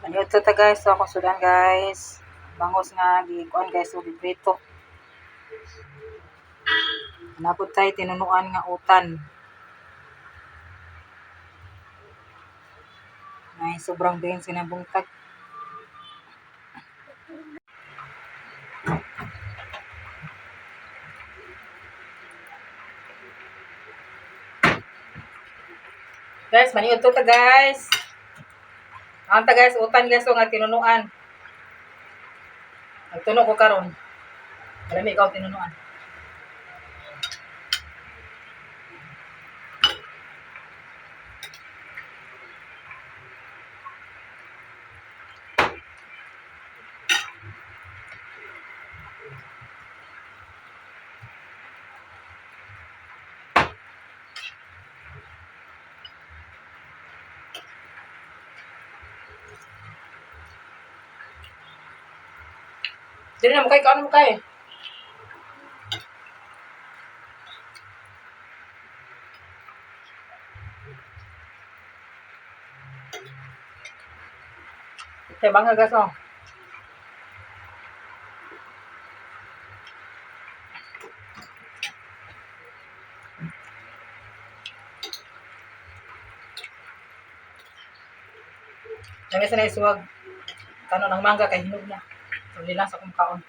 Maniyot to ta guys, so akong sudan guys. Bangos nga gikuan guys, so giprito. Napod tayo tinunuan nga utan. Ay, sobrang bingin sinabungtag. Guys, maniyot to ta guys. Ang ta guys, utan guys, so nga tinunuan. Nagtuno ko karon. Alam ikaw tinunuan. Dili na mo kay kaano mo kay. Kay bangga guys oh. Nami sa naisuwag. Kano ng mangga kay hinog na. So, lang sa kong kaon.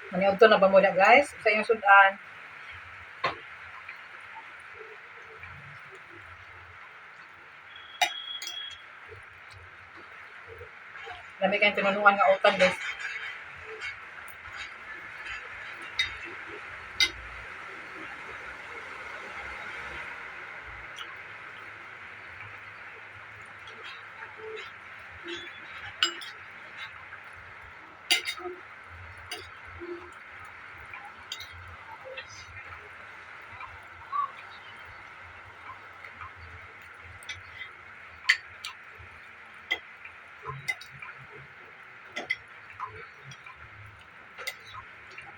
Maniog to na ba mo na guys? Sa iyong sudan. Lami kayong tinunuan nga utan guys.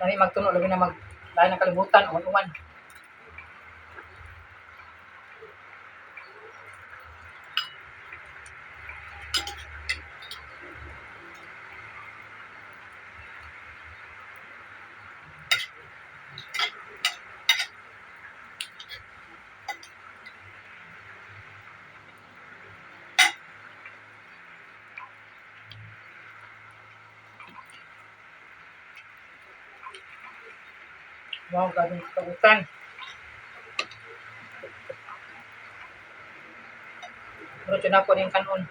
Lami magtuno, lami na lain ng kalibutan, uwan-uwan. Wow, gagawin kagutan. Pero ito na po yung kanon.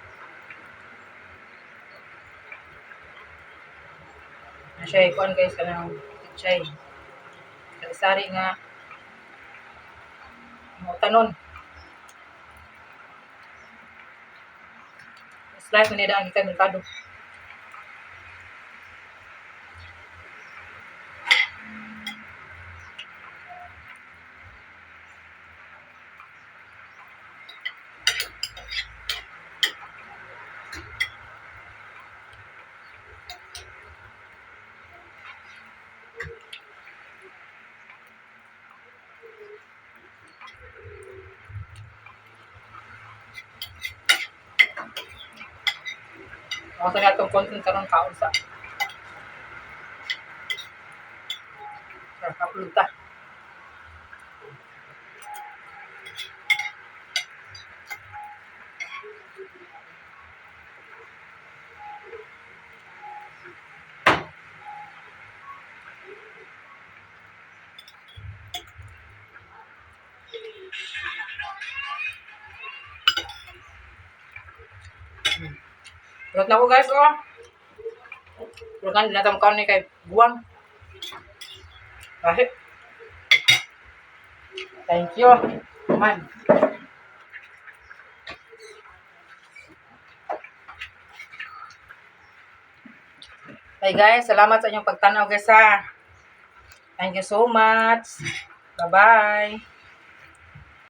Siya ikuan guys ka ng pichay. Sari nga mo tanon. Slice mo nila ang ikan merkado. Ako sa nga itong content karon kaon sa Upload ta. Tulad na ko guys, oh. Tulad na dinatam ka ni kay buwang. Kahit. Thank you. Man. Hey guys, salamat sa inyong pagtanaw guys ha. Thank you so much. Bye-bye.